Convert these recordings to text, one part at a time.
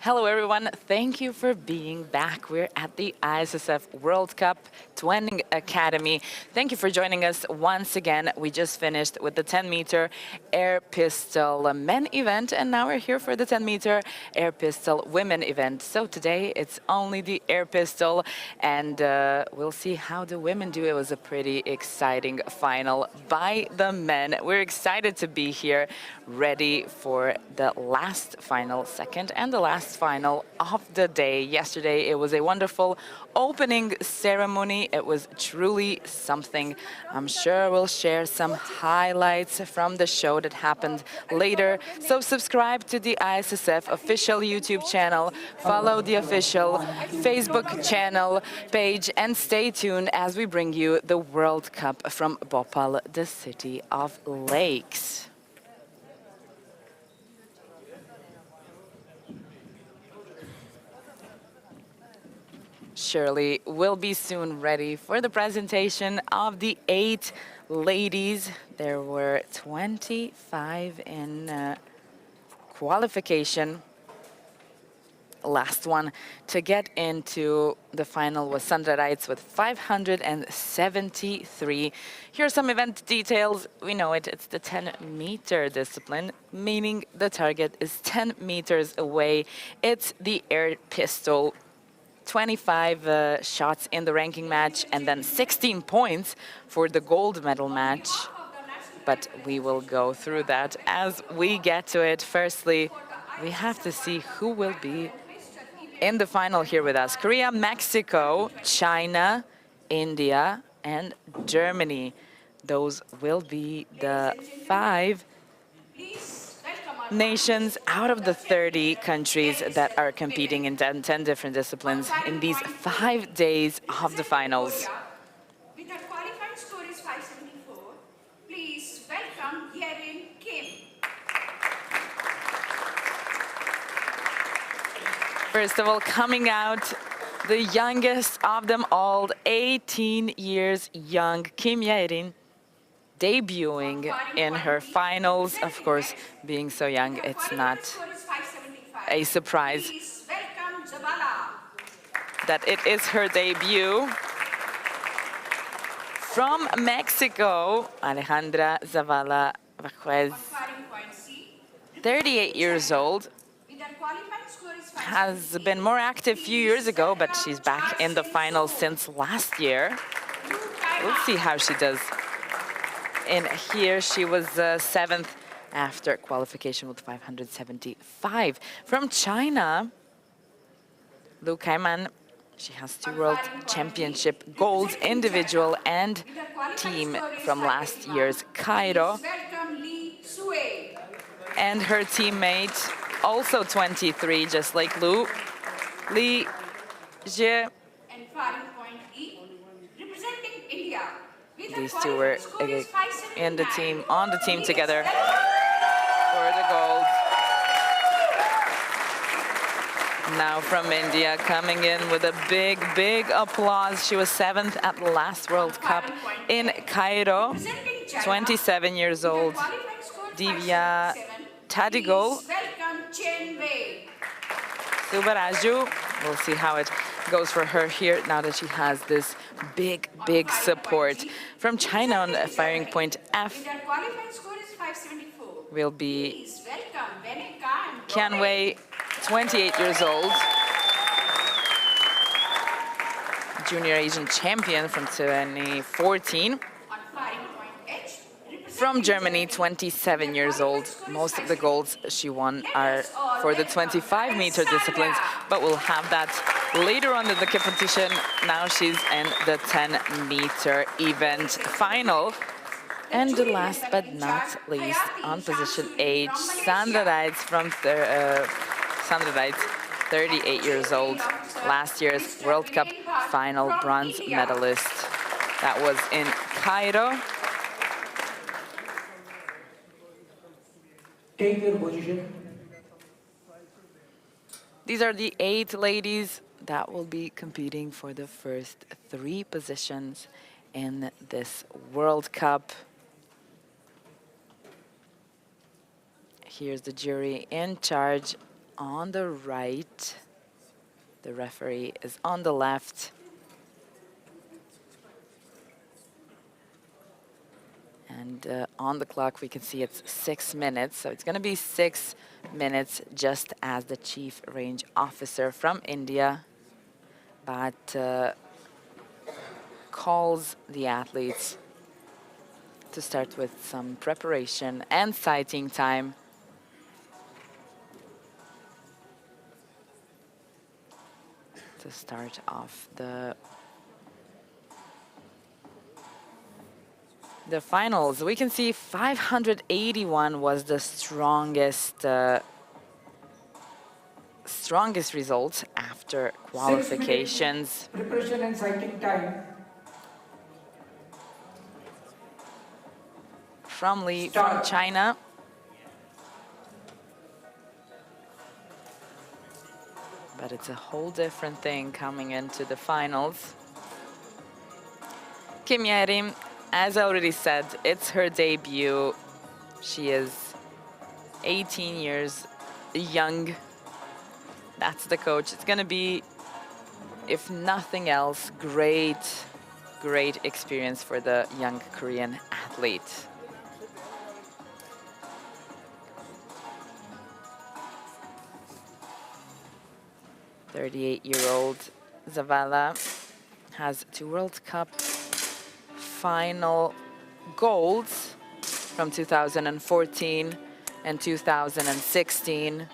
Hello, everyone. Thank you for being back. We're at the ISSF World Cup Twinning Academy. Thank you for joining us once again. We just finished with the 10-meter air pistol men event, and now we're here for the 10-meter air pistol women event. So today it's only the air pistol, and we'll see how the women do. It was a pretty exciting final by the men. We're excited to be here, ready for the last final, second and the last final of the day. Yesterday, it was a wonderful opening ceremony. It was truly something. I'm sure we'll share some highlights from the show that happened later. So subscribe to the ISSF official YouTube channel, follow the official Facebook channel page, and stay tuned as we bring you the World Cup from Bhopal, the city of lakes. Shirley will be soon ready for the presentation of the 8 ladies. There were 25 in qualification. Last one to get into the final was Sandra Reitz with 573. Here are some event details. We know it's the 10-meter discipline, meaning the target is 10 meters away. It's the air pistol. 25 shots in the ranking match, and then 16 points for the gold medal match. But we will go through that as we get to it. Firstly, we have to see who will be in the final here with us. Korea, Mexico, China, India, and Germany. Those will be the 5 nations out of the 30 countries that are competing in 10 different disciplines in these 5 days of the finals. With her qualifying score is 574, please welcome Yerin Kim. First of all, coming out, the youngest of them all, 18 years young, Kim Yerin, debuting in her finals. Of course, being so young, it's not a surprise that it is her debut. From Mexico, Alejandra Zavala Vaquez, 38 years old, has been more active a few years ago, but she's back in the final since last year. We'll see how she does. In here, she was 7th after qualification with 575. From China, Lu Kaiman, she has 2 World Championship golds, individual and team from last year's Cairo. And her teammate, also 23, just like Lu, Li Jie. Representing India. These two were in the team, on the team together for the gold. Now from India, coming in with a big, big applause. She was 7th at the last World Cup in Cairo, 27 years old. Divya Tadigol. Subaraju. We'll see how it goes for her here now that she has this big, big support. From China on firing point F will be Qian Wei, 28 years old. Junior Asian champion from 2014. From Germany, 27 years old. Most of the golds she won are for the 25-meter disciplines, but we'll have that later on in the competition. Now she's in the 10-meter event final. And last but not least, on position H, Sandra Reitz from 38 years old. Last year's World Cup final bronze medalist. That was in Cairo. Take your position. These are the 8 ladies that will be competing for the first 3 positions in this World Cup. Here's the jury in charge on the right. The referee is on the left. And on the clock, we can see it's 6 minutes. So it's going to be 6 minutes, just as the chief range officer from India, but calls the athletes to start with some preparation and sighting time. To start off the finals. We can see 581 was the strongest result after 6 minutes qualifications. preparation and sighting time. From Li from Start. China. But it's a whole different thing coming into the finals. Kim Yerim, as I already said, it's her debut. She is 18 years young. That's the coach. It's going to be, if nothing else, great experience for the young Korean athlete. "38-year-old Zavala has 2 World Cup final golds from 2014 and 2016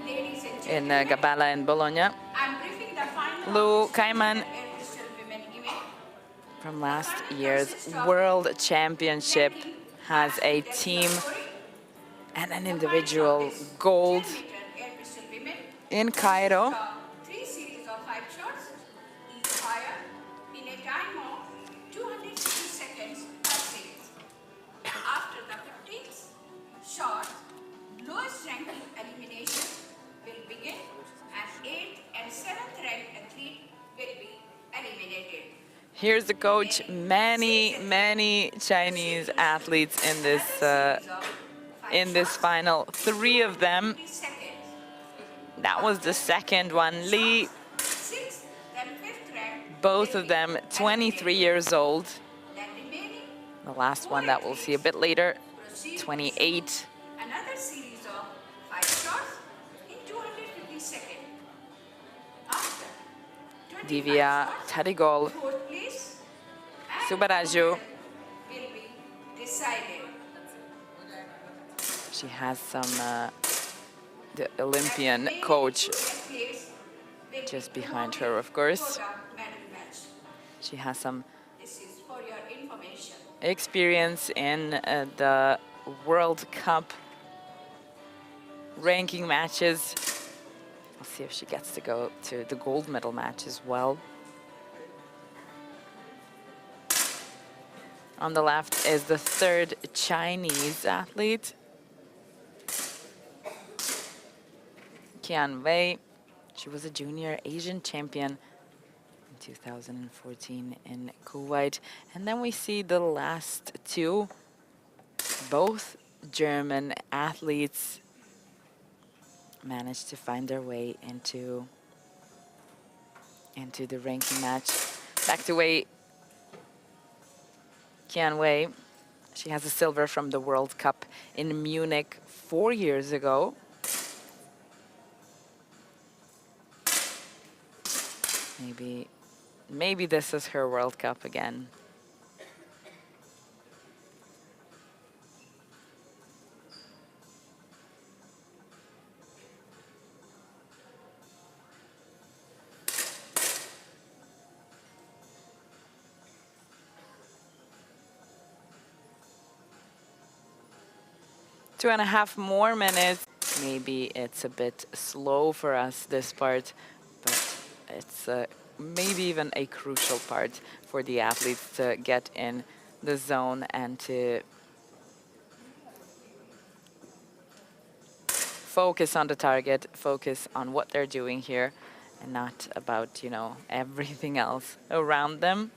Ladies and in gentlemen, Gabala and Bologna. I'm briefing the final Lou of the Kaiman Air Pistol Women event. from last year's World Championship has a team and an individual gold 10-meter air pistol women in Cairo. 3 series of 5 shots, each fire in a time of 250 seconds per series. After the 15th shot, lowest ranking elimination will begin and 8th and 7th ranked athlete will be eliminated. Here's the coach. Many Chinese athletes in this final. 3 of them. That was the second one. Li, 6th, then 5th rank. both of them 23 years old. Then remaining The last one that we'll see a bit later, proceed to 28. another series of 5 shots in 250 seconds. After 25 Divya shots, Tadigol, 4th place and Subaraju. will be decided. She has some the Olympian coach just behind her, of course. She has some This is for your information. experience in the World Cup ranking matches. We'll see if she gets to go to the gold medal match as well. On the left is the 3rd Chinese athlete, Qian Wei. She was a junior Asian champion in 2014 in Kuwait. And then we see the last 2, both German athletes managed to find their way into the ranking match. Back to Wei. Qian Wei. She has a silver from the World Cup in Munich 4 years ago. Maybe this is her World Cup again. Two and a half more minutes. Maybe it's a bit slow for us, this part, but it's maybe even a crucial part for the athletes to get in the zone and to focus on the target, focus on what they're doing here, and not about, everything else around them.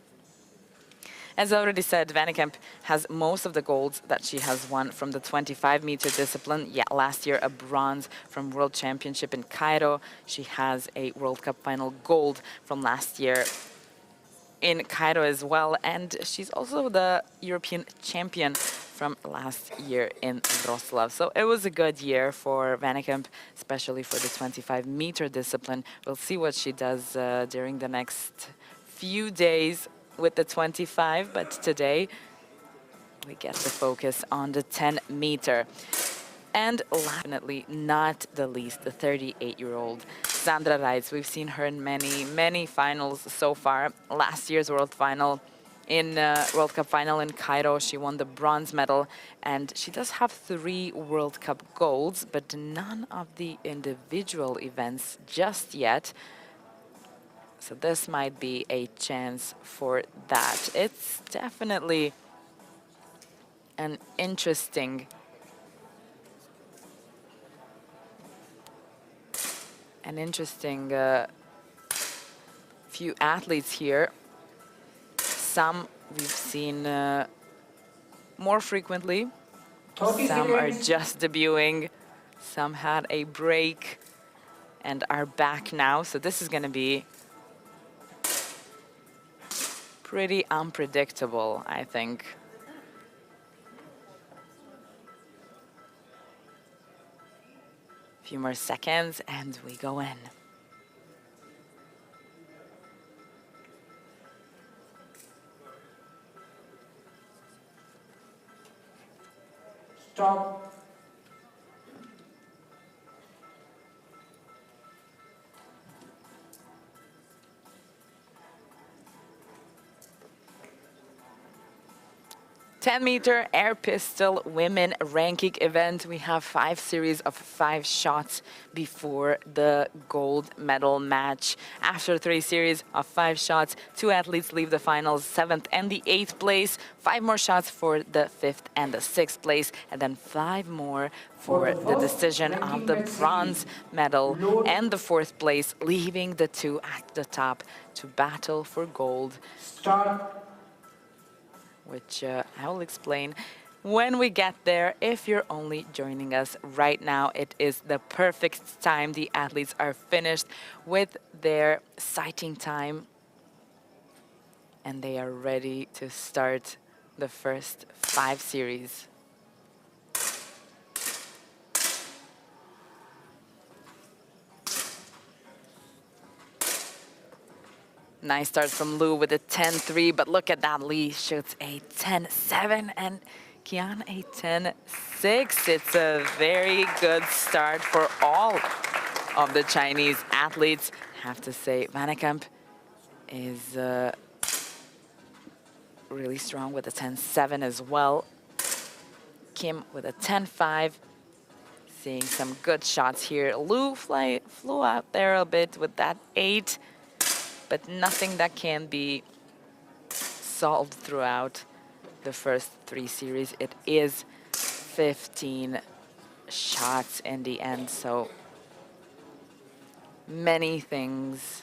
As I already said, Vannekamp has most of the golds that she has won from the 25-meter discipline. Yeah, last year a bronze from World Championship in Cairo. She has a World Cup final gold from last year in Cairo as well. And she's also the European champion from last year in Wrocław. So it was a good year for Vannekamp, especially for the 25-meter discipline. We'll see what she does during the next few days with the 25, but today we get the focus on the 10-meter. And definitely not the least, the 38-year-old Sandra Reitz. We've seen her in many, many finals so far. Last year's World Cup final in Cairo, she won the bronze medal, and she does have 3 World Cup golds, but none of the individual events just yet. So this might be a chance for that. It's definitely an interesting few athletes here. Some we've seen more frequently. 30 Some are seconds. just debuting. Some had a break and are back now. So this is going to be pretty unpredictable, I think. A few more seconds and we go in. Stop. 10-meter air pistol women ranking event. We have 5 series of 5 shots before the gold medal match. After 3 series of 5 shots, 2 athletes leave the finals, 7th and the 8th place. 5 more shots for the 5th and the 6th place, and then 5 more for the decision of the bronze medal and the 4th place, leaving the 2 at the top to battle for gold. Start. Which I will explain when we get there. If you're only joining us right now, it is the perfect time. The athletes are finished with their sighting time and they are ready to start the first 5 series. Nice start from Lou with a 10-3, but look at that. Lee shoots a 10-7 and Kian a 10-6. It's a very good start for all of the Chinese athletes. I have to say, Vannekamp is really strong with a 10-7 as well. Kim with a 10-5. Seeing some good shots here. Lou flew out there a bit with that 8. But nothing that can be solved throughout the first 3 series. It is 15 shots in the end, so many things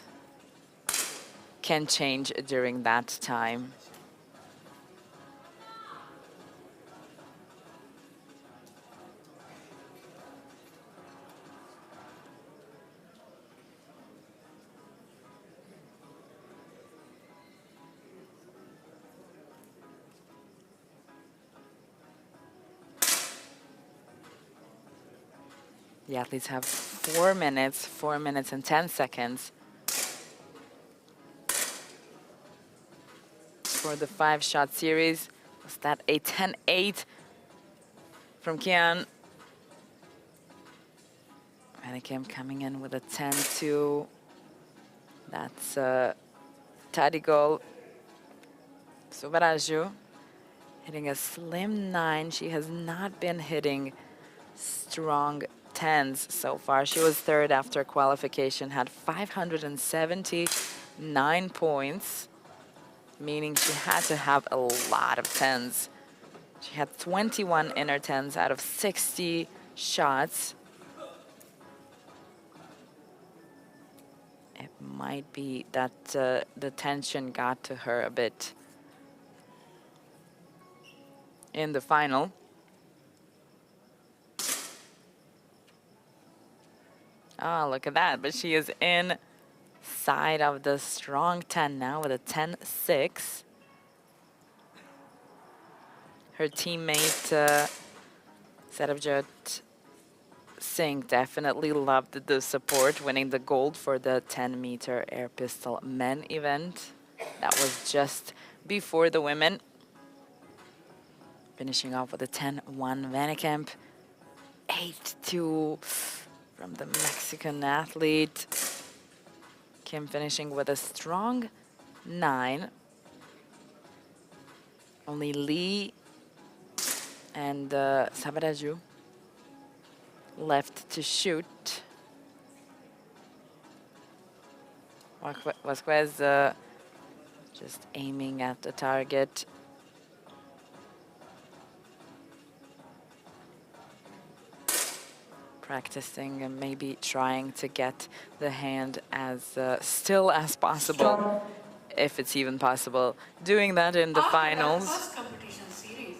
can change during that time. The athletes have 4 minutes and 10 seconds for the 5-shot series. Was that a 10-8 from Kian? Vannekamp coming in with a 10-2. That's Tadigol Subaraju hitting a slim 9. She has not been hitting strong 10s so far. She was 3rd after qualification, had 579 points, meaning she had to have a lot of 10s. She had 21 inner 10s out of 60 shots. It might be that the tension got to her a bit. in the final. Oh, look at that. But she is inside of the strong 10 now with a 10-6. Her teammate, Sarabjot Singh, definitely loved the support, winning the gold for the 10-meter air pistol men event. That was just before the women. Finishing off with a 10-1 Vannekamp. 8-2 from the Mexican athlete. Kim finishing with a strong 9. Only Lee and Sabaraju left to shoot. Vasquez just aiming at the target. Practicing and maybe trying to get the hand as still as possible, Stop. if it's even possible. Doing that in the After finals. the first competition series,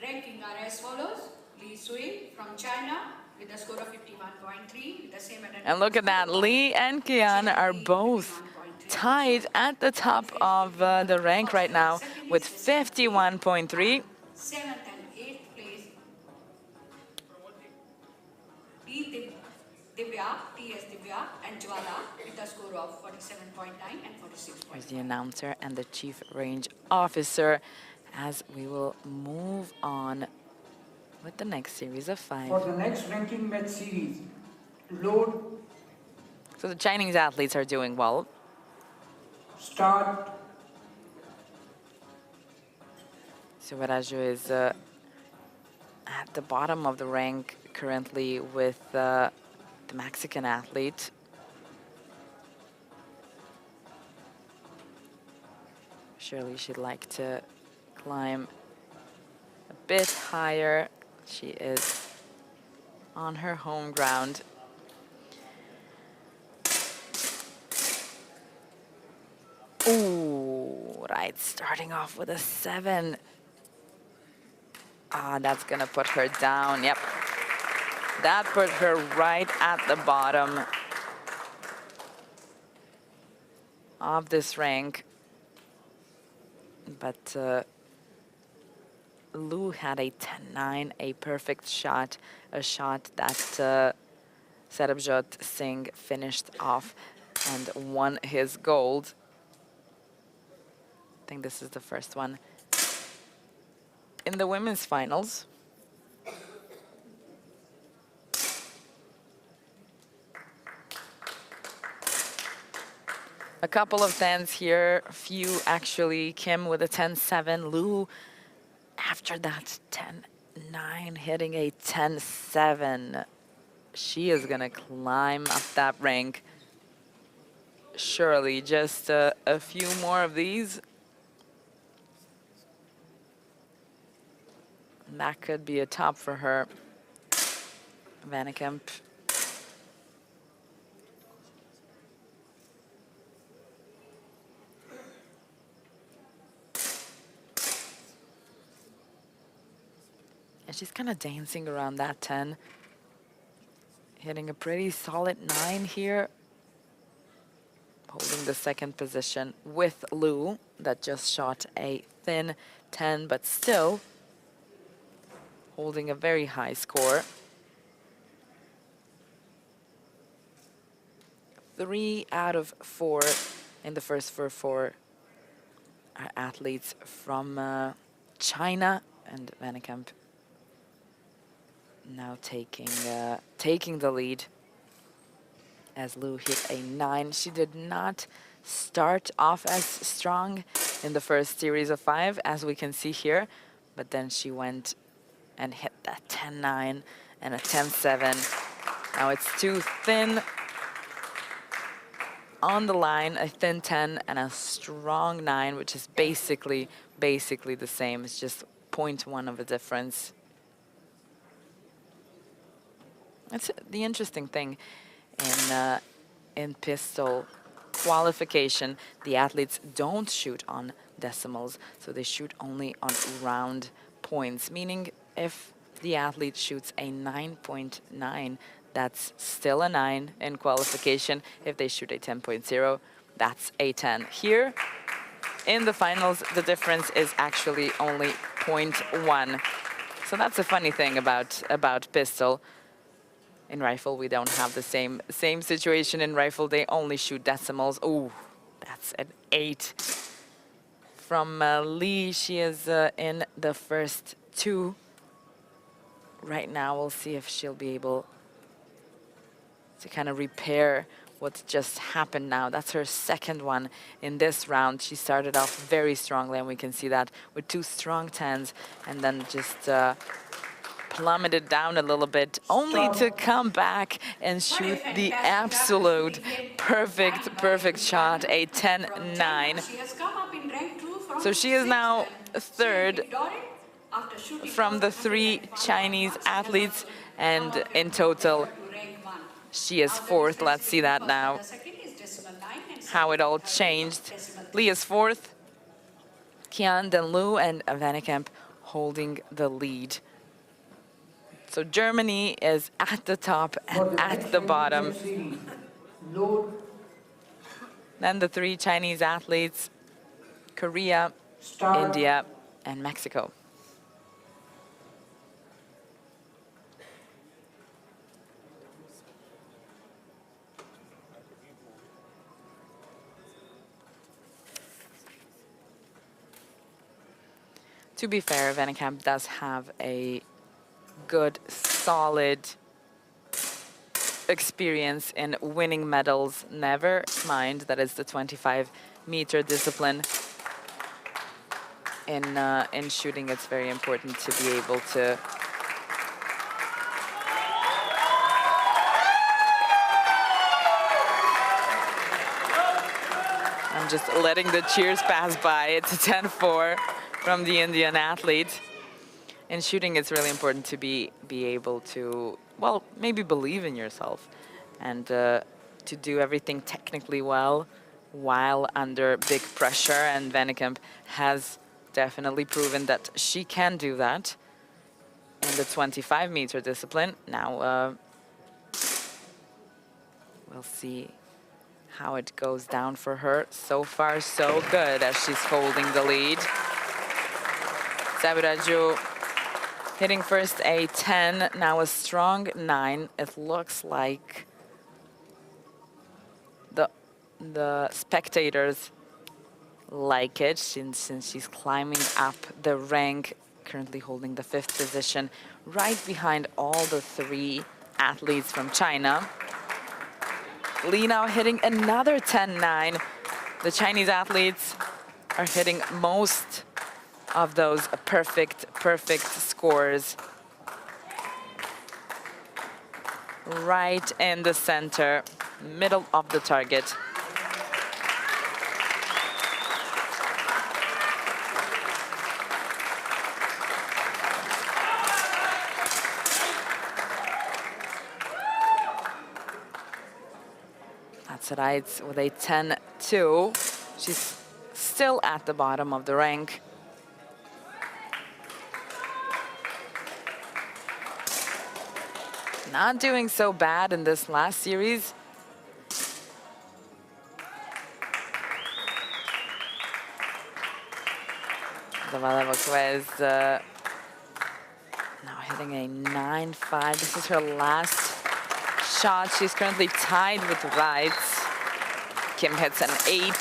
ranking are as follows. Li Sui from China with a score of 51.3 with the same identity. And look at that, Lee and Kian are both tied at the top of the rank right now with 51.3. 7th and 8th place. Divya, T.S. Divya and Jwala with a score of 47.9 and 46.9. Here's the announcer and the chief range officer as we will move on with the next series of 5. For the next ranking match series, load, So the Chinese athletes are doing well. start, Suvaraju is at the bottom of the rank currently with the Mexican athlete. Surely she'd like to climb a bit higher. She is on her home ground. Ooh, right, starting off with a 7. Ah, that's gonna put her down, yep. That put her right at the bottom of this rank. But Lu had a 10-9, a perfect shot, a shot that Sarabjot Singh finished off and won his gold. I think this is the first one in the women's finals. A couple of 10s here, a few actually. Kim with a 10-7, Lu after that 10-9 hitting a 10-7. She is gonna climb up that rank. Surely just a few more of these. That could be a top for her. Vannekamp. And she's kind of dancing around that 10. Hitting a pretty solid 9 here. Holding the second position with Lu, that just shot a thin 10, but still holding a very high score. 3 out of 4 in the first four are athletes from China, and Vannekamp now taking the lead as Lu hit a 9. She did not start off as strong in the first series of 5, as we can see here, but then she went and hit that 10-9 and a 10-7. Now it's too thin on the line, a thin 10 and a strong 9, which is basically the same. It's just 0.1 of a difference. That's the interesting thing in pistol qualification. The athletes don't shoot on decimals, so they shoot only on round points, meaning if the athlete shoots a 9.9, that's still a 9 in qualification. If they shoot a 10.0, that's a 10. Here, in the finals, the difference is actually only 0.1. So that's a funny thing about pistol. In rifle, we don't have the same situation. In rifle, they only shoot decimals. Ooh, that's an 8. From Lee, she is in the first 2. Right now, we'll see if she'll be able to kind of repair what just happened now. That's her second one in this round. She started off very strongly, and we can see that with 2 strong 10s, and then just plummeted down a little bit, only to come back and shoot the absolute perfect shot, a 10-9. So she is now third from the 3 Chinese athletes, and in total, she is fourth. Let's see that now, how it all changed. Lee is fourth, Kian, then Lu, and Vannekamp holding the lead. So Germany is at the top and at the bottom. Then the 3 Chinese athletes, Korea, India, and Mexico. To be fair, Vannekamp does have a good, solid experience in winning medals. Never mind that it's the 25-meter discipline. In shooting, it's very important to be able to I'm just letting the cheers pass by. It's a 10-4 from the Indian athlete. In shooting, it's really important to be able to, well, maybe believe in yourself and to do everything technically well while under big pressure. And Vannekamp has definitely proven that she can do that in the 25-meter discipline. Now, we'll see how it goes down for her. So far, so good as she's holding the lead. Sabiraju hitting first a 10, now a strong 9. It looks like the spectators like it since she's climbing up the rank, currently holding the 5th position, right behind all the 3 athletes from China. Li now hitting another 10-9. The Chinese athletes are hitting most of those perfect scores. Right in the center, middle of the target. That's right, with a 10-2. She's still at the bottom of the rank. Not doing so bad in this last series. Zavalevokova is now hitting a 9-5. This is her last shot. She's currently tied with Reitz. Kim hits an 8.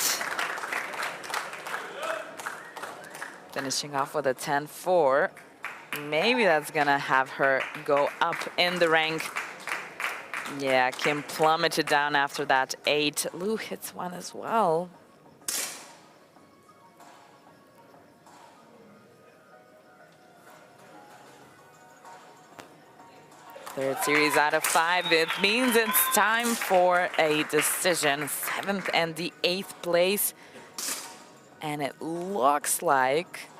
Finishing off with a 10-4. Maybe that's gonna have her go up in the rank. Yeah, Kim plummeted down after that 8. Lu hits 1 as well. Third series out of 5. It means it's time for a decision. 7th and the 8th place. And it looks like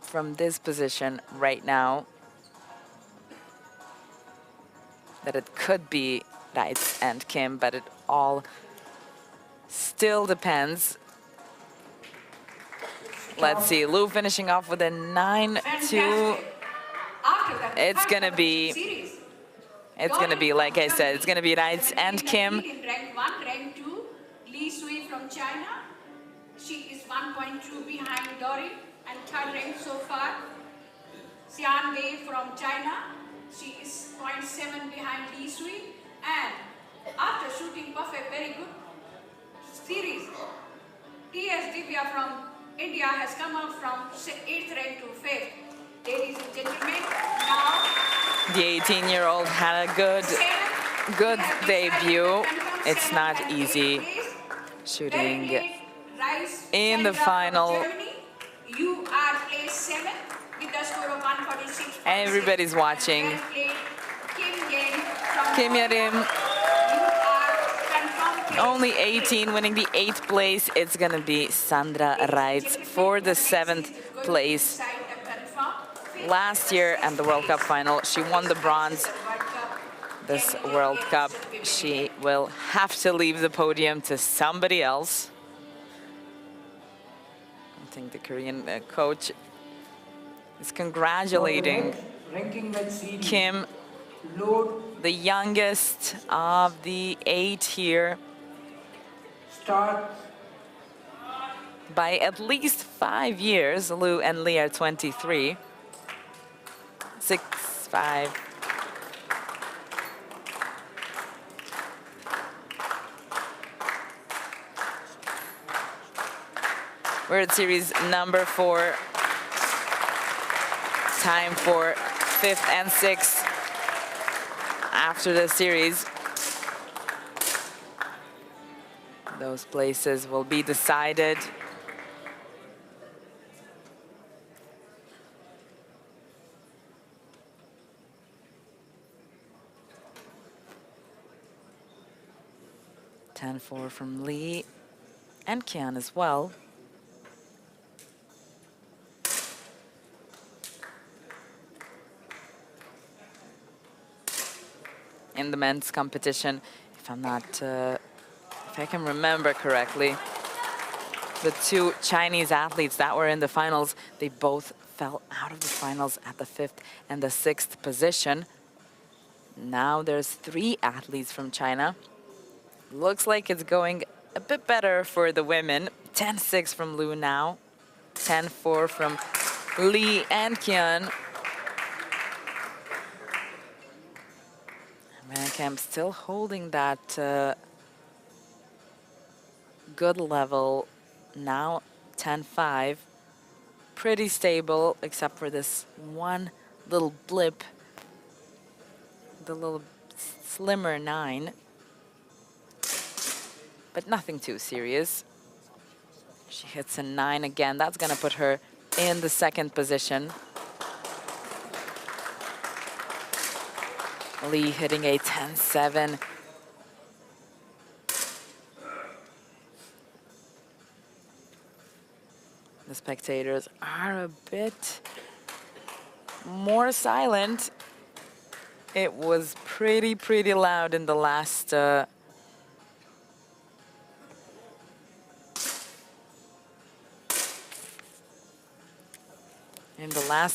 from this position right now that it could be Reitz and Kim, but it all still depends. Let's see, Lu finishing off with a 9-2. Fantastic. After that, It's third gonna be, series. it's gonna be, like I said, it's gonna be Reitz and Kim. In rank 1, rank 2, Li Sui from China. She is 1.2 behind Dory and third rank so far. Xian Wei from China. She is 0.7 behind Li Sui. And after shooting perfect, very good series, T.S. Divya from India has come up from 8th rank to 5th. Ladies and gentlemen, now The 18-year-old had a good debut. It's not easy shooting in the final. You are placed 7 with the score of 146. Everybody's watching. Kim Yerim, only 18, winning the 8th place. It's gonna be Sandra Reitz for the 7th place. Last year at the World Cup final, she won the bronze. This World Cup, she will have to leave the podium to somebody else. I think the Korean coach is congratulating ranking match series. Kim, Load, the youngest of the 8 here, start, by at least 5 years. Lu and Lee are 23. 6-5. We're at series number 4. Time for 5th and 6th after the series. Those places will be decided. (10-4) from Lee and Kian as well. In the men's competition, if I can remember correctly, the 2 Chinese athletes that were in the finals, they both fell out of the finals at the 5th and the 6th position. Now there's 3 athletes from China. Looks like it's going a bit better for the women. 10-6 from Lu now. 10-4 from Lee and Kian. Van still holding that good level. Now 10-5. Pretty stable, except for this one little blip. The little slimmer 9. But nothing too serious. She hits a 9 again. That's gonna put her in the 2nd position. Lee hitting a 10-7. The spectators are a bit more silent. It was pretty loud in the last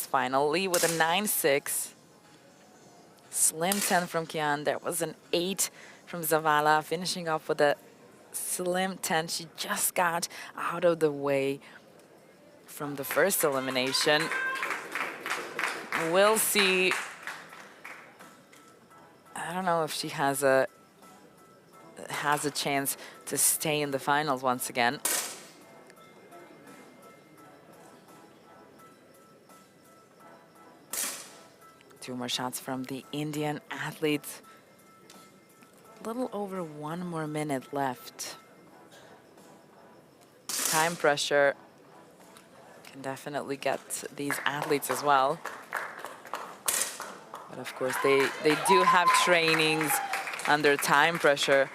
final. Lee with a 9-6. Slim 10 from Kian. There was an 8 from Zavala, finishing off with a slim 10. She just got out of the way from the first elimination. We'll see. I don't know if she has a chance to stay in the finals once again. Two more shots from the Indian athletes. A little over 1 more minute left. Time pressure can definitely get these athletes as well. But of course, they do have trainings under time pressure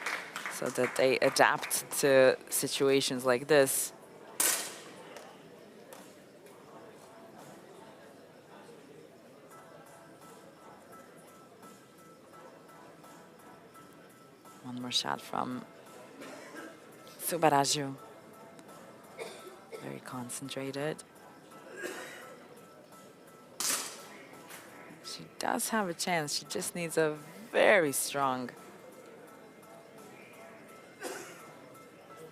so that they adapt to situations like this. One more shot from Subaraju. Very concentrated. She does have a chance. She just needs a very strong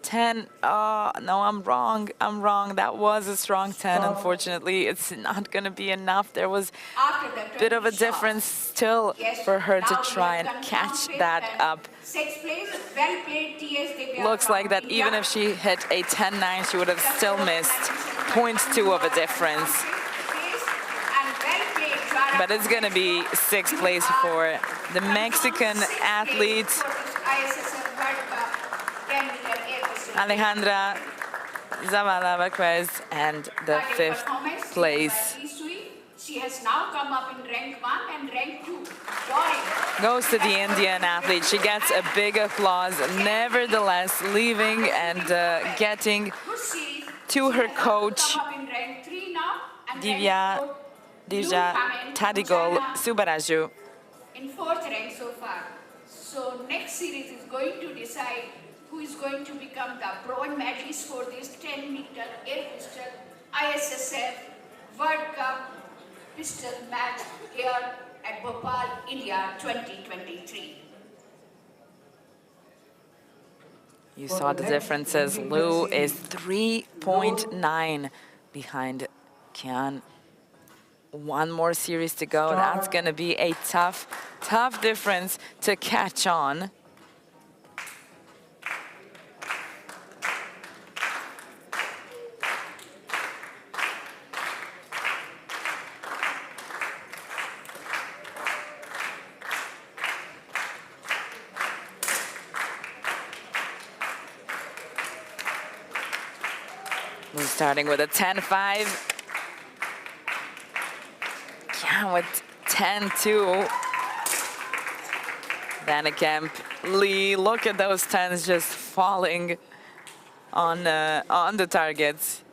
10. Oh, no, I'm wrong. I'm wrong. That was a strong 10. Stop. Unfortunately, it's not going to be enough. There was After the a bit of a 20 difference shots. still Yes, for her to now we try have and confirmed catch it that and up. Sixth place, well played, TS Divya Looks from like that India. even if she hit a 10-9, she would have The still fourth missed position 0.2 of a difference. And well played, Zara But it's from going to be Mexico. sixth You place are for the confirmed Mexican sixth place athlete, for this ISSF World Cup 10-meter air pistol. Alejandra Zavala Vazquez, and the Cardiac fifth performance place given by Issf. She has now come up in rank 1 and rank 2. Drawing. goes to the Indian athlete. She gets a big applause, nevertheless, leaving and getting Good series. to She her has coach, come up in rank 3 now and Divya rank 4. Divya Tadigol Subaraju. In fourth rank so far. So next series is going to decide who is going to become the bronze medalist for this 10-meter air pistol ISSF World Cup pistol match here at Bhopal, India 2023. You saw the differences. Lu is 3.9 behind Kian. One more series to go. That's going to be a tough difference to catch on. We're starting with a 10-5. Yeah, with 10-2. Vannekamp, Lee, look at those 10s just falling on the targets.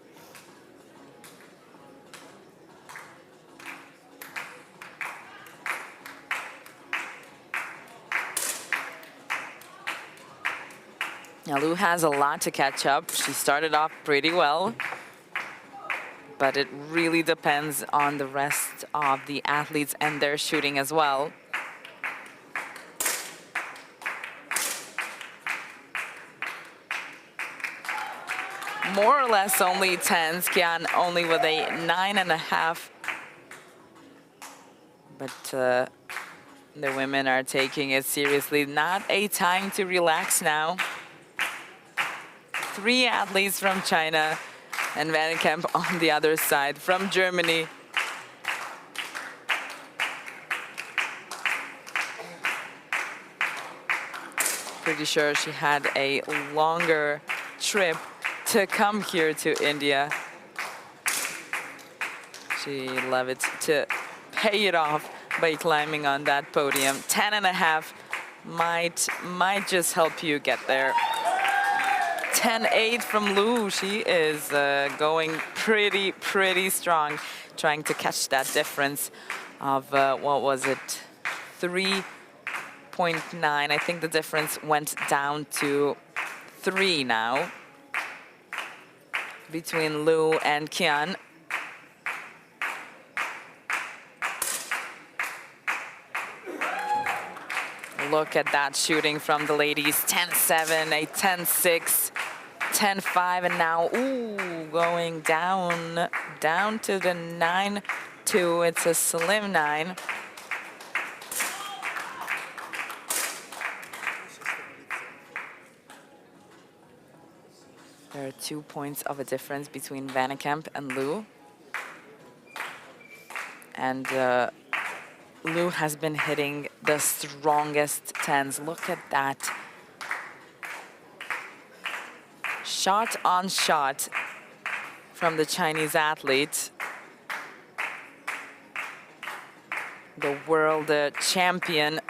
Now, Lu has a lot to catch up. She started off pretty well, but it really depends on the rest of the athletes and their shooting as well. More or less only 10s, Kian only with a 9.5. But the women are taking it seriously. Not a time to relax now. 3 athletes from China and Vannekamp on the other side from Germany. Pretty sure she had a longer trip to come here to India. She loved to pay it off by climbing on that podium. 10.5 might just help you get there. 10-8 from Lu. She is going pretty strong, trying to catch that difference of, what was it, 3.9. I think the difference went down to 3 now between Lu and Kian. Look at that shooting from the ladies. 10-7, a 10-6. 10-5, and now, ooh, going down to the 9-2. It's a slim 9. There are 2 points of a difference between Vannekamp and Lu. And Lu has been hitting the strongest 10s. Look at that. Shot on shot from the Chinese athlete. The world champion.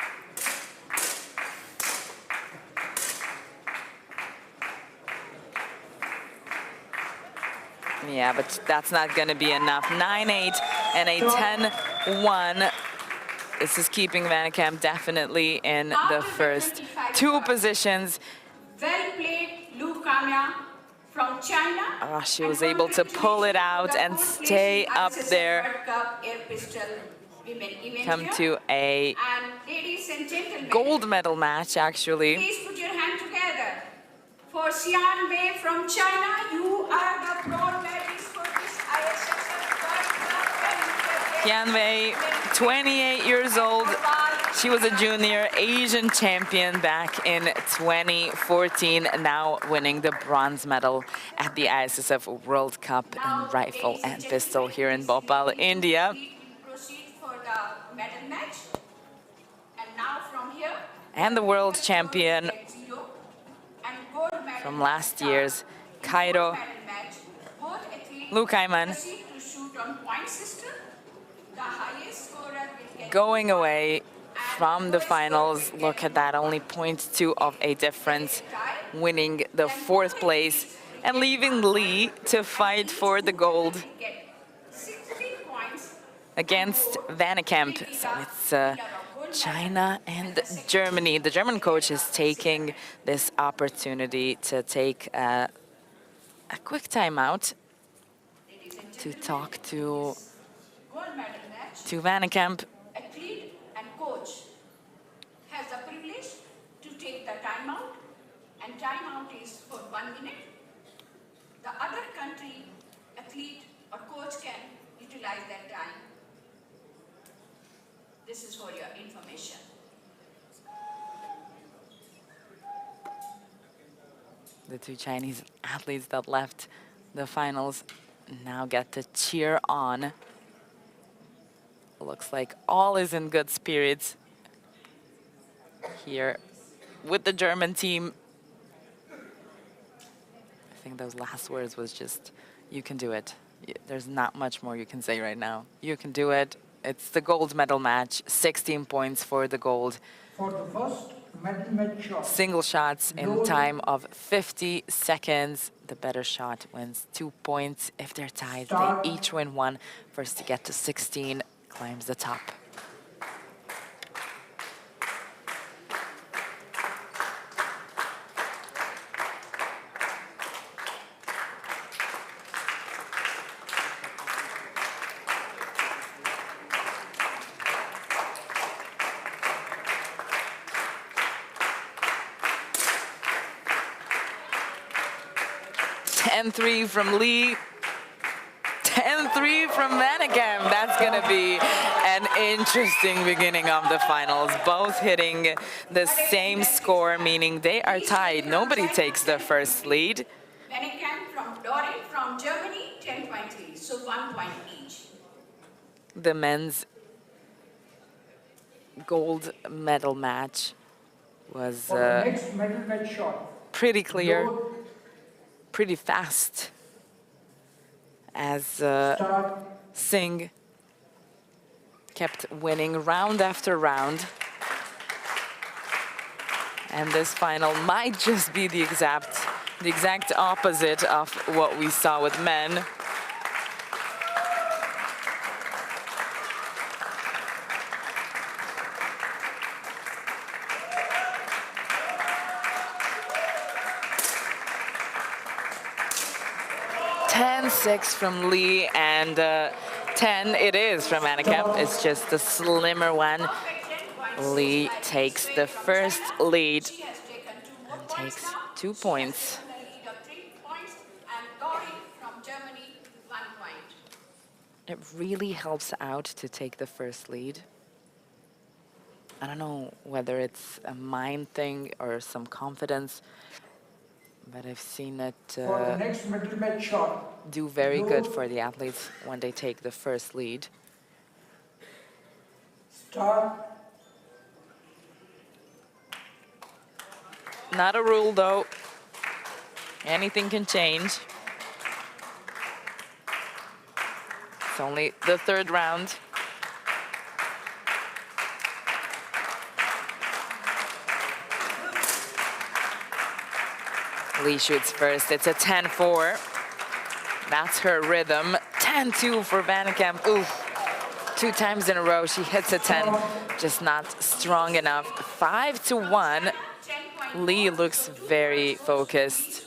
Yeah, but that's not going to be enough. 9-8 and a 10-1. This is keeping Vannekamp definitely in the first 2 positions. Well played, Lu Kamya From China. She was able to pull it out and stay up there. World Cup Air Pistol Women event Come here. to a And ladies and gentlemen, gold medal match, actually. please put your hand together. For Xian Wei from China, you are the gold medalist for this ISSF World Cup. Yan Wei, 28 years old. She was a junior Asian champion back in 2014, now winning the bronze medal at the ISSF World Cup in rifle and pistol here in Bhopal, India. We proceed for the medal match. And now from here, And the world champion zero and gold medal from last year's Cairo, medal match. Both athletes Lukaiman, proceed to shoot on point system. The highest scorer will get going away from the finals. Look at that, only 0.2 of a difference, winning the 4th place and leaving Lee to fight for the gold get 16 points. against Vannekamp. So it's China and Germany. The German coach is taking this opportunity to take a quick timeout to talk to Gold medal match. Vannekamp. Athlete and coach has the privilege to take the timeout, and timeout is for 1 minute. The other country athlete or coach can utilize that time. This is for your information. The 2 Chinese athletes that left the finals now get to cheer on. Looks like all is in good spirits here with the German team. I think those last words was just, you can do it. There's not much more you can say right now. You can do it. It's the gold medal match, 16 points for the gold. For the first medal match shot. Single shots in time of 50 seconds. The better shot wins 2 points. If they're tied, they each win 1. First to get to 16 climbs the top. And 3 from Lee. 10-3 from Vannekamp. That's going to be an interesting beginning of the finals. Both hitting the same score, meaning they are tied. Nobody takes the first lead. Vannekamp from Dorin from Germany, 10.3, so 1 point each. The men's gold medal match was For the next medal match shot. pretty clear, Load, pretty fast, as start, Singh kept winning round after round. And this final might just be the exact opposite of what we saw with men. Six from Lee, and 10 it is from Vannekamp. It's just the slimmer one. Lee takes the first lead She has taken 2 more and points takes now. 2 points. The lead of 3 points, and Dorin from Germany, 1 point. It really helps out to take the first lead. I don't know whether it's a mind thing or some confidence, but I've seen it for the next medal match shot. do very good for the athletes when they take the first lead. Start, Not a rule, though. Anything can change. It's only the 3rd round. Lee shoots first. It's a 10-4. That's her rhythm. 10-2 for Vannekamp. Ooh, 2 times in a row she hits a 10. Just not strong enough. 5-1. Lee looks very focused.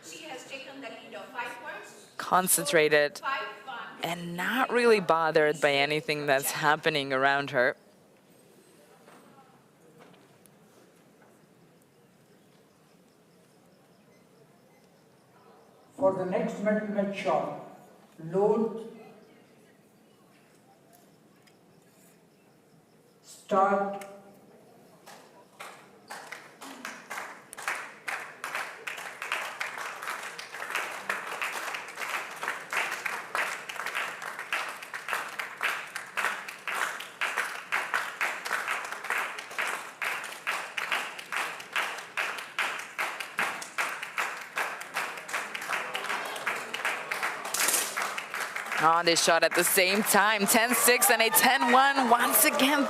She has taken the lead concentrated 5-1. and not really bothered by anything that's happening around her. For the next middle match shot, load, start, Oh, they shot at the same time, 10-6 and a 10-1 once again.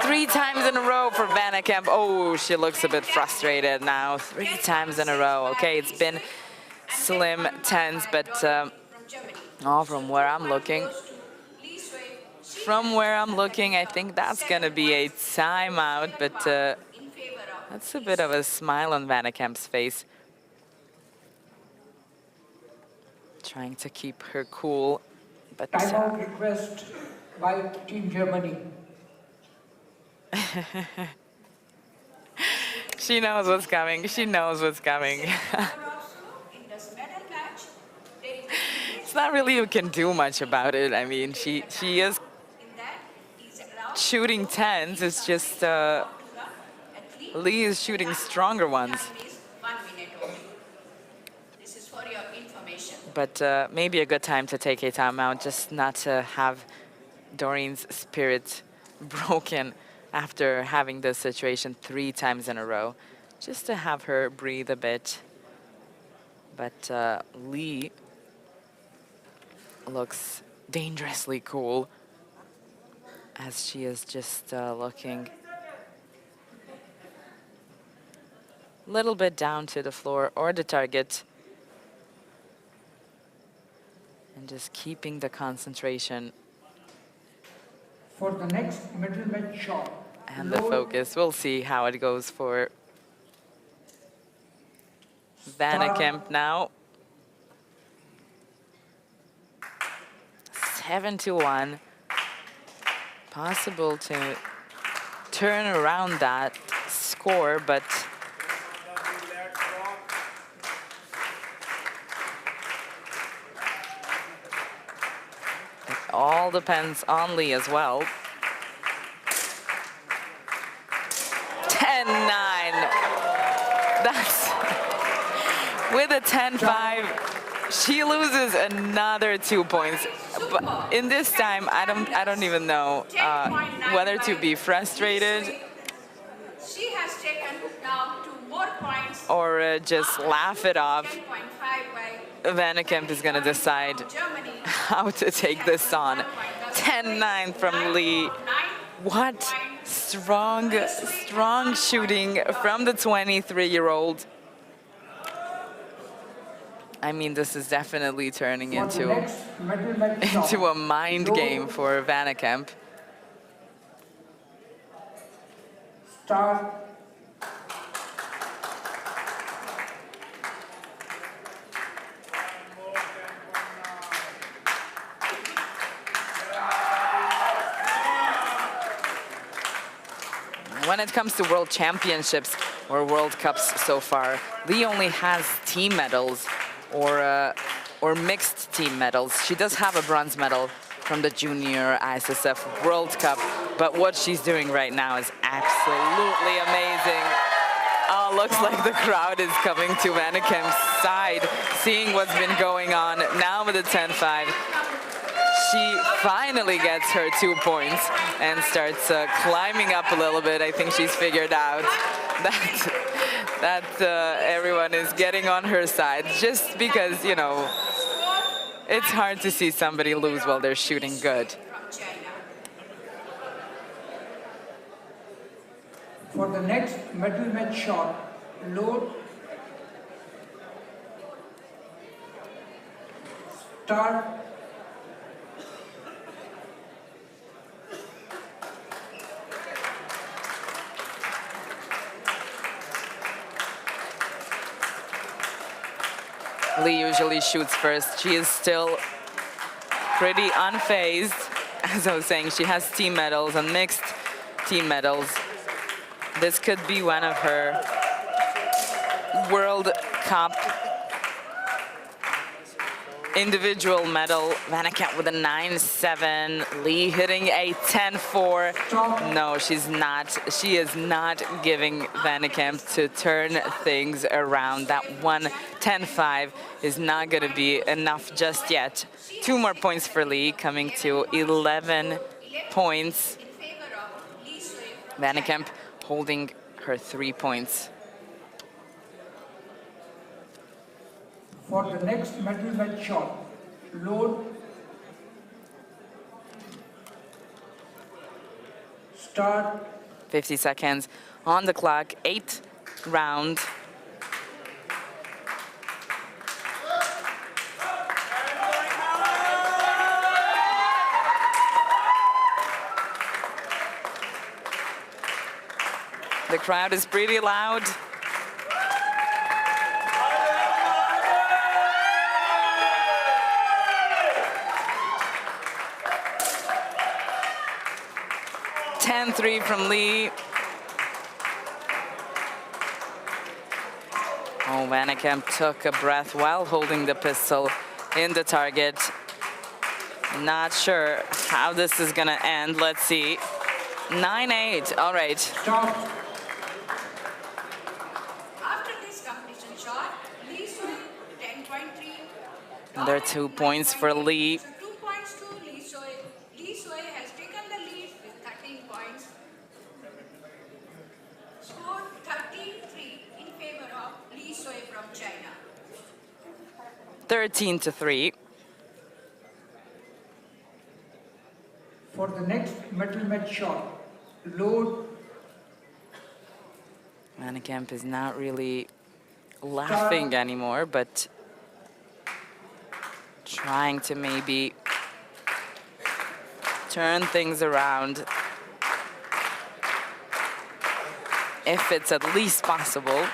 3 times in a row for Vannekamp. Oh, she looks a bit frustrated now. 3 times in a row. Okay, it's been slim tens, but from where I'm looking, I think that's gonna be a timeout, but that's a bit of a smile on Vannekamp's face. Trying to keep her cool, but timeout request by Team Germany. she knows what's coming. She knows what's coming. It's not really you can do much about it. I mean, she is shooting tens. It's just Lee is shooting stronger ones. But maybe a good time to take a timeout, just not to have Doreen's spirit broken after having this situation 3 times in a row. Just to have her breathe a bit. But Lee looks dangerously cool as she is just looking a little bit down to the floor or the target. And just keeping the concentration. For the next middle match shot, And the focus. We'll see how it goes for Vannekamp now. 7-1. Possible to turn around that score, but it all depends on Lee as well. 10-9. That's with a 10-5. She loses another 2 points. But in this time, I don't even know whether to be frustrated She has taken now 2 more points. or just laugh it off. 10.5 by Vannekamp is going to decide how to take this on. 10-9 from Lee. What strong shooting from the 23-year-old. I mean, this is definitely turning into a mind game for Vannekamp. Start. When it comes to World Championships or World Cups so far, Lee only has team medals or mixed team medals. She does have a bronze medal from the Junior ISSF World Cup, but what she's doing right now is absolutely amazing. Oh, looks like the crowd is coming to Vannekamp's side, seeing what's been going on. Now with the 10-5, she finally gets her 2 points and starts climbing up a little bit. I think she's figured out that everyone is getting on her side, just because, you know, it's hard to see somebody lose while they're shooting good. For the next middle match shot, load, start, Lee usually shoots first. She is still pretty unfazed. As I was saying, she has team medals and mixed team medals. This could be one of her World Cup individual medal. Vannekamp with a 9-7. Lee hitting a 10-4. No, she's not. She is not giving Vannekamp to turn things around. That one 10-5 is not going to be enough just yet. 2 more points for Lee, coming to 11 points. Vannekamp holding her 3 points. For the next medal match shot, load, start, 50 seconds on the clock, 8th round. The crowd is pretty loud. Three from Lee. Oh, Vannekamp took a breath while holding the pistol in the target. Not sure how this is gonna end. Let's see. 9-8, all right. stop, After this completion shot, Lee Sui 10.3. Another 2 points for Lee. So 2 points to Lee Sui. Lee Sui has taken the lead with 13 points. Score 13-3 in favor of Lee Sui from China. 13-3. for the next medal match shot, load, Vannekamp is not really laughing anymore, but trying to maybe turn things around if it's at least possible.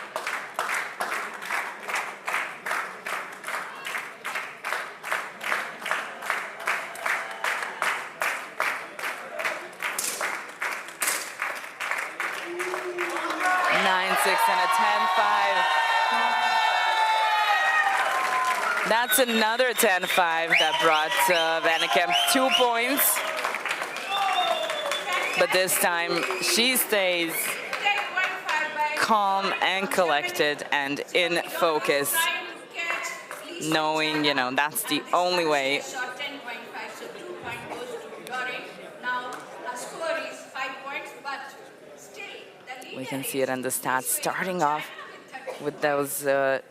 And a 10-5. That's another 10-5 that brought Vannekamp 2 points. But this time she stays calm and collected and in focus, knowing, you know, that's the only way. We can see it in the stats, starting off with those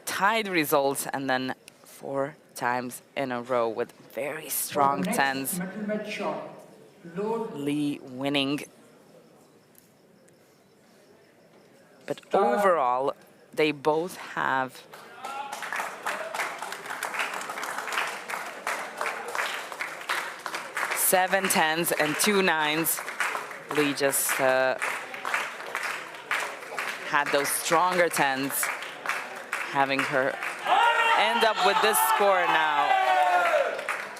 tied results and then 4 times in a row with very strong for the next 10s. medal match shot, load, Lee winning. But overall, they both have seven 10s and 2 9s. Lee just had those stronger 10s, having her end up with this score now.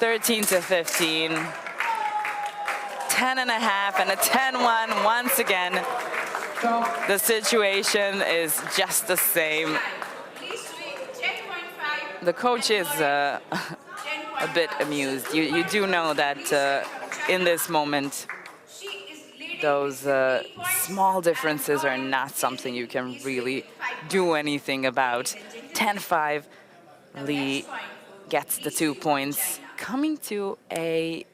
13-15. 10 and a half and a 10-1 once again. stop, The situation is just the same. The coach is a bit amused. You do know that in this moment, those small differences are not something you can really do anything about. 10-5, Lee gets the 2 points, coming to a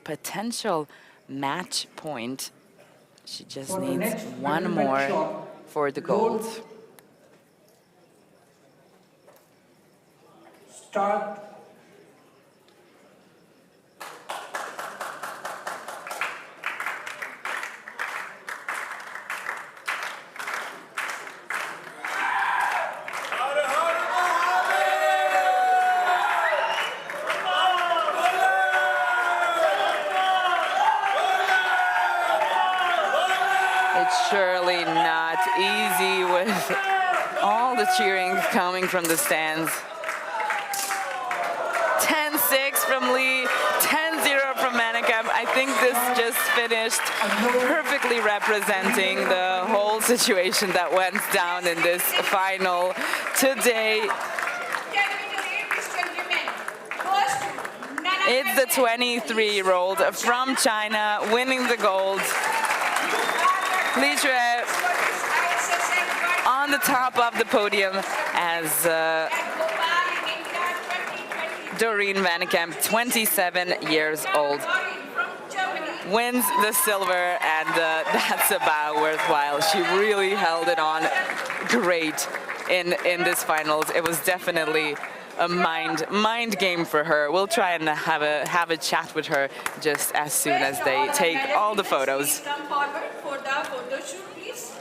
potential match point. She just for the needs next one medal match more shot, for the gold. load, start, It's surely not easy with all the cheering coming from the stands. 9-6 from Lee, 10-0 from Manicam. I think this just finished perfectly representing the whole situation that went down in this final today. 10-meter air pistol women goes to Nana It's the 23-year-old from China winning the gold. Li Shui on the top of the podium as Doreen Vannekamp, 27 years old, wins the silver, and that's about worthwhile. She really held it on great in this finals. It was definitely a mind game for her. We'll try and have a chat with her just as soon as they take all the photos. Come forward for the photo shoot, please.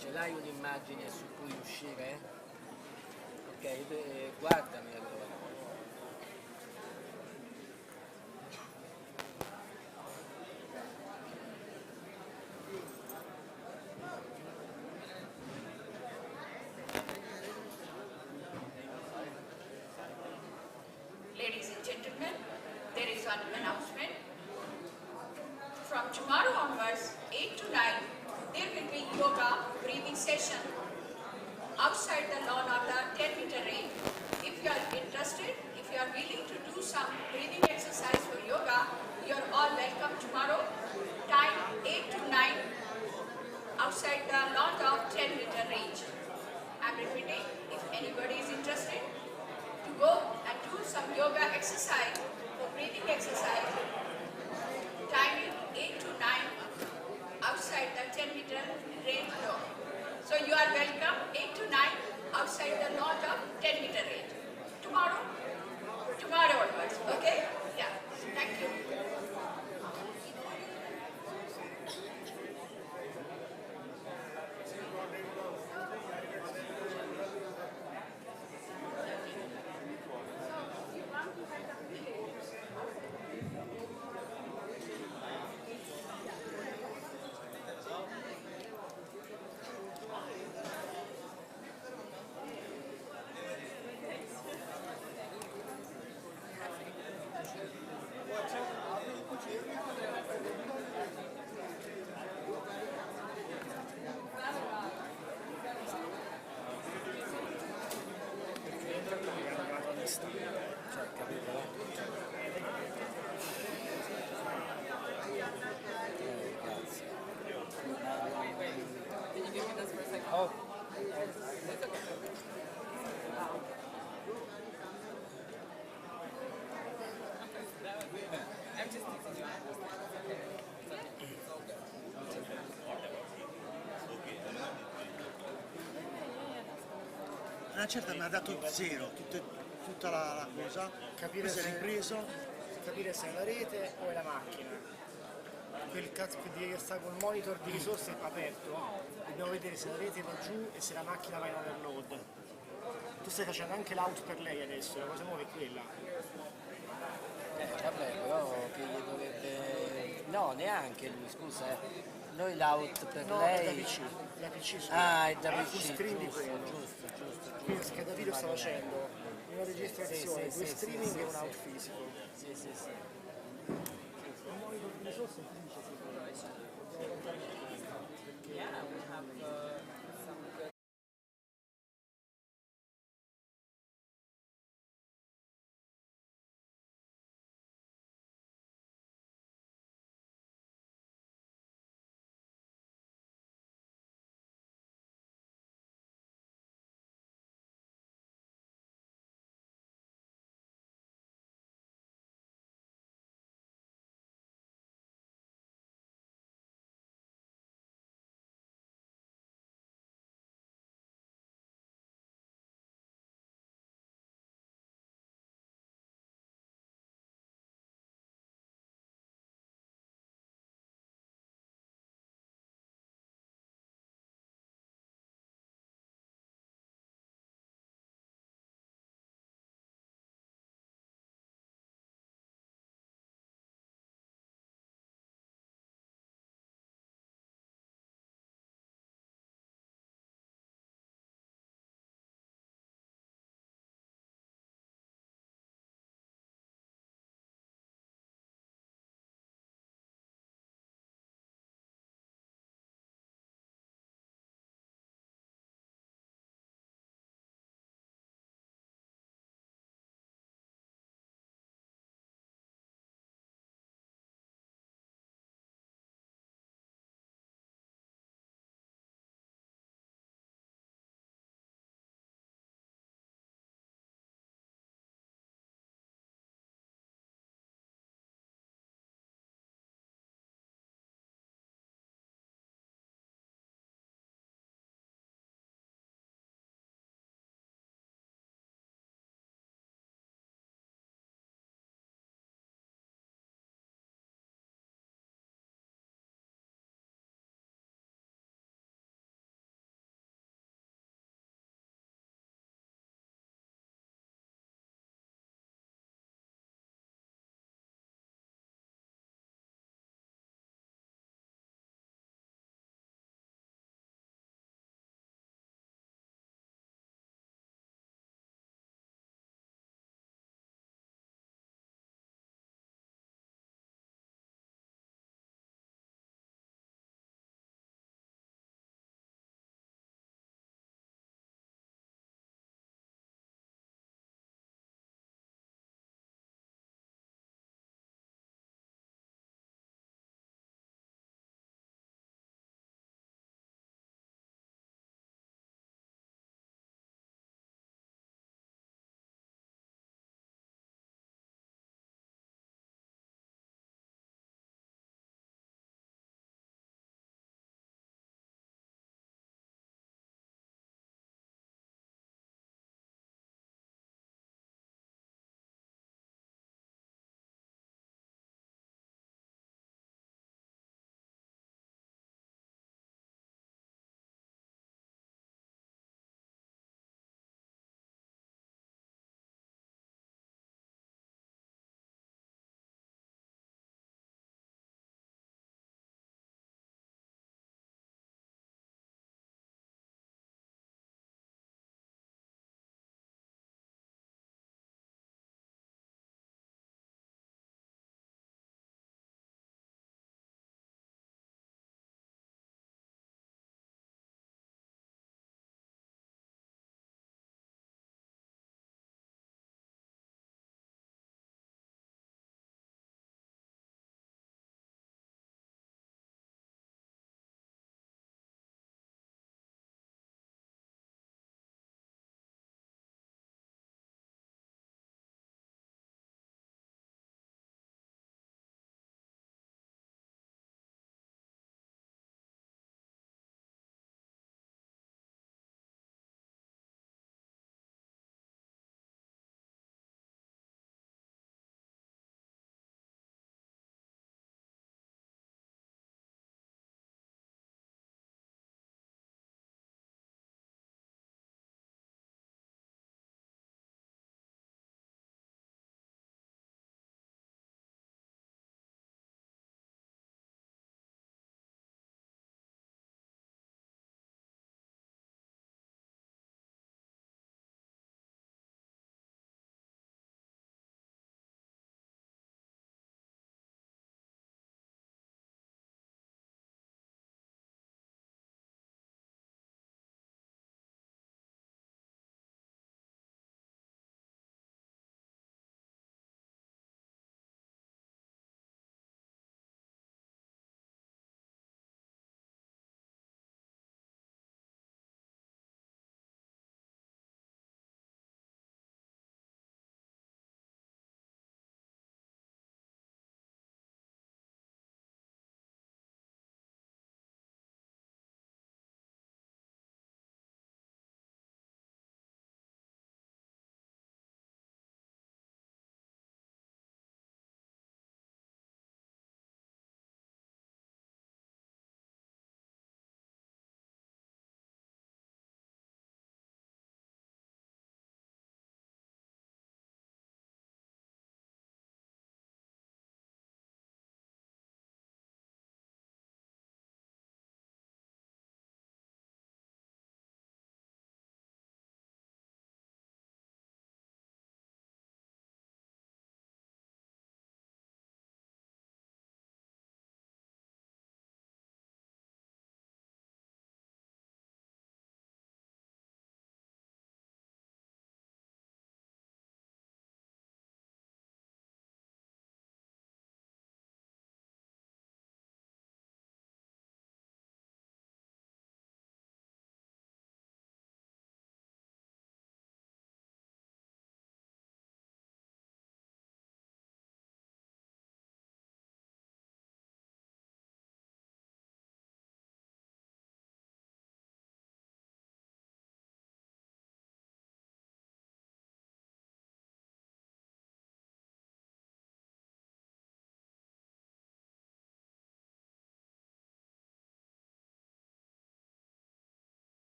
Ce l'hai un'immagine su cui uscire? Ok, guardami allora. Ladies and gentlemen, there is one announcement. From tomorrow onwards, 8 to 9, there will be yoga breathing session outside the lawn of the 10-meter range. If you are interested, if you are willing to do some breathing exercise for yoga, you are all welcome tomorrow. Time 8 to 9 outside the lawn of 10-meter range. I am repeating, if anybody is interested to go and do some yoga exercise for breathing exercise, timing 8 to 9 outside the 10-meter range lawn. So you are welcome 8 to 9 outside the lawn of 10-meter range. Tomorrow onwards, okay? Yeah, thank you. Una certa mi ha dato zero, tutta la cosa, Capire poi si è se, ripreso, capire se è la rete o è la macchina. Quel cazzo che sta col monitor di risorse aperto, dobbiamo vedere se la rete va giù e se la macchina va in overload. Tu stai facendo anche l'out per lei adesso, la cosa nuova è quella. Vabbè, però che gli dovrebbe... No, neanche lui, scusa. Noi l'out per No, lei... è da PC, la PC su. Ah, è da il PC, full screen di giusto, quello. giusto. Quindi che da video sta facendo una registrazione, Sì, due sì, streaming sì, e un sì, out sì. fisico. Sì. Un monitor di risorse finisce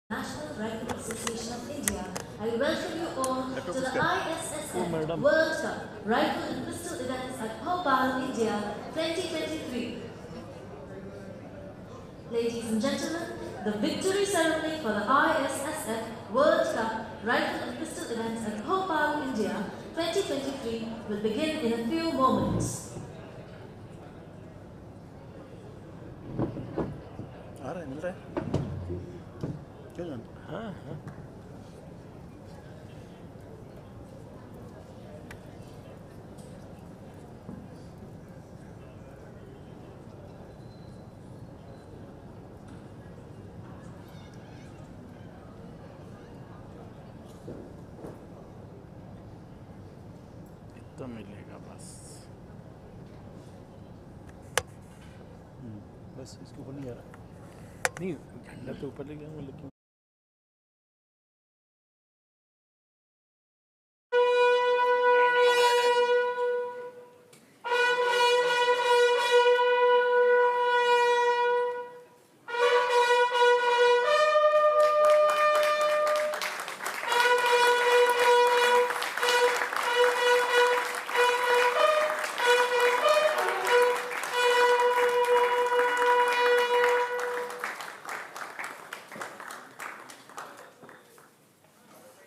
National Rifle Association of India, I welcome you all to the ISSF World Cup Rifle and Pistol Events at Bhopal-India 2023. Ladies and gentlemen, the victory ceremony for the ISSF World Cup Rifle and Pistol Events at Bhopal-India 2023 will begin in a few moments. आ रहा है मिल रहा है क्यों जान हाँ हाँ इतना मिलेगा बस बस इसके ऊपर नहीं आ रहा नहीं झंडा तो ऊपर ले गया हूँ लेकिन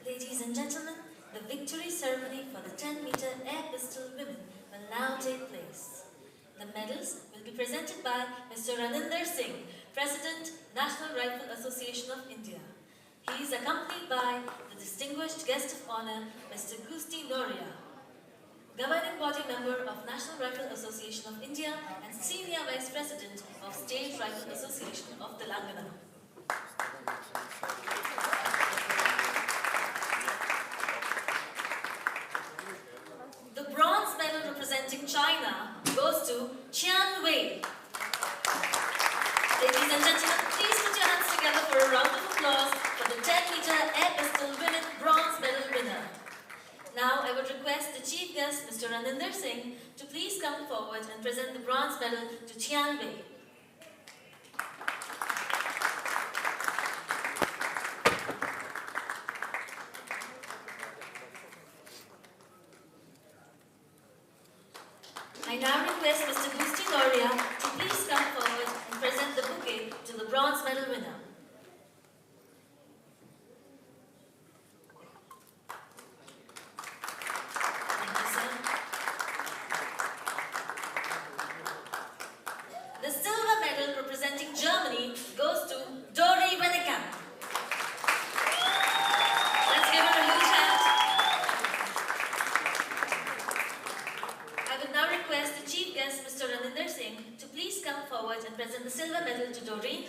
Ladies and gentlemen, the victory ceremony for the 10-meter air pistol women will now take place. The medals will be presented by Mr. Raninder Singh, President, National Rifle Association of India. He is accompanied by the distinguished guest of honor, Mr. Gusti Noria, Governing Body Member of National Rifle Association of India and Senior Vice President of State Rifle Association of Telangana. The bronze medal representing China goes to Qian Wei. Ladies and gentlemen, please put your hands together for a round of applause for the 10-meter air pistol women bronze medal winner. Now I would request the chief guest, Mr. Raninder Singh, to please come forward and present the bronze medal to Qian Wei. I now request Mr. Gusti Noria to please come forward and present the bouquet to the bronze medal winner. Thank you, sir. The silver medal representing Germany goes to Dori Wennekamp. Let's give her a huge hand. I would now request the chief guest, Mr. Raninder Singh, to please come forward and present the silver medal to Doreen.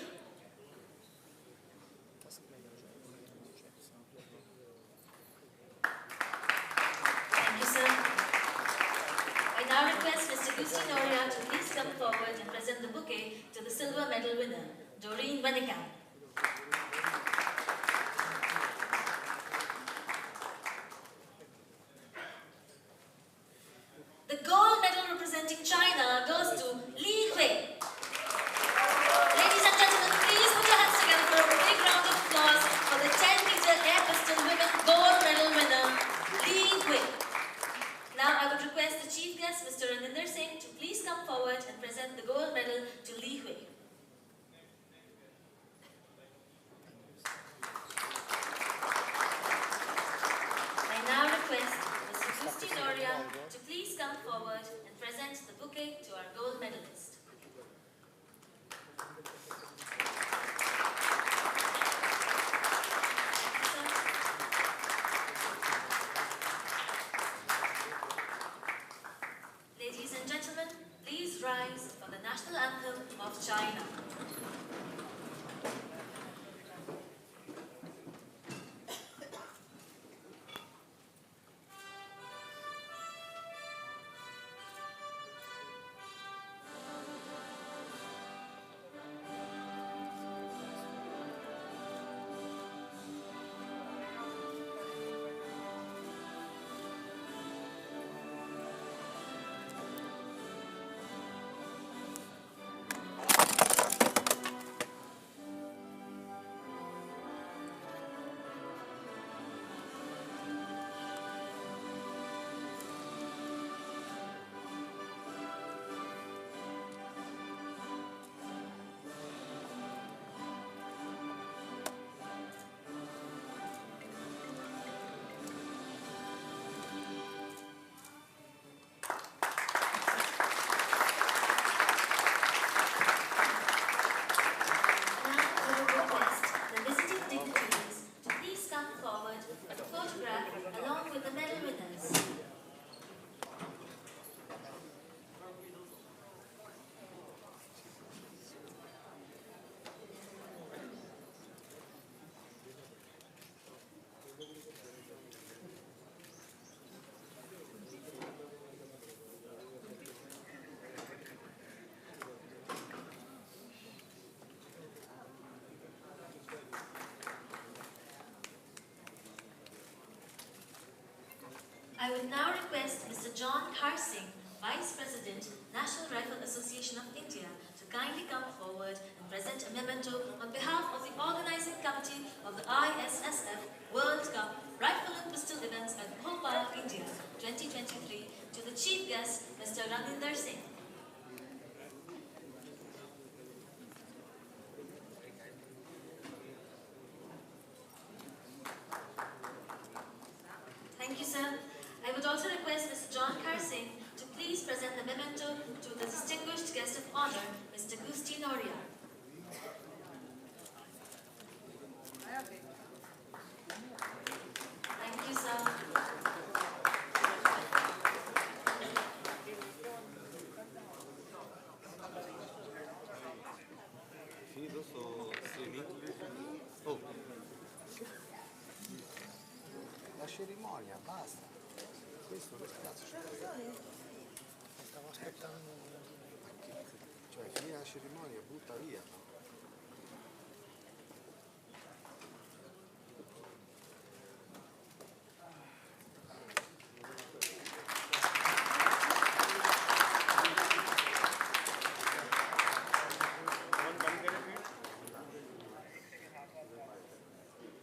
Thank you, sir. I now request Mr. Gusti Noria to please come forward and present the bouquet to the silver medal winner, Doreen Wennekamp. The gold medal representing China goes to Li Hui. Ladies and gentlemen, please put your hands together for a big round of applause for the 10-meter air pistol women gold medal winner, Li Hui. Now I would request the chief guest, Mr. Raninder Singh, to please come forward and present the gold medal to Li Hui. I now request Mr. Gusti Noria to please come forward and present the bouquet to our gold medalist. Ladies and gentlemen, please rise for the national anthem of China. I would now request Mr. John Karsing, Vice President, National Rifle Association of India, to kindly come forward and present a memento on behalf of the organizing committee of the ISSF World Cup Rifle and Pistol Events at Bhopal-India 2023 to the Chief Guest, Mr. Raninder Singh. Thank you, sir. I would also request Mr. John Karsing to please present the memento to the distinguished guest of honor, Mr. Gusti Noria. Thank you, sir. Finito sto semi? Oh. La cerimonia, basta. Questo che cazzo c'è? Stavo aspettando. Cioè, finita la cerimonia, butta via.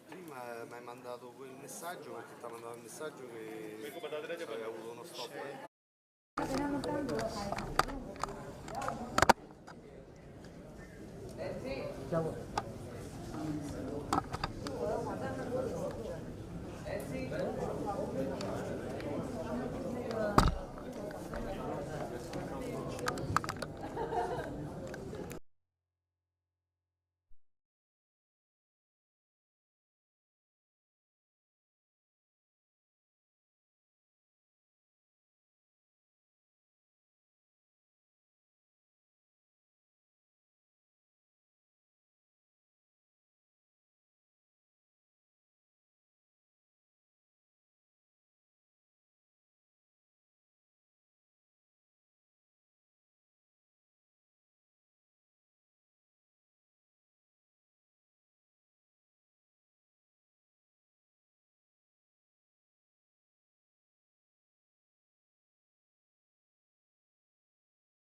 Prima mi hai mandato quel messaggio perché ti ha mandato il messaggio che avevi avuto uno stop. Ciao.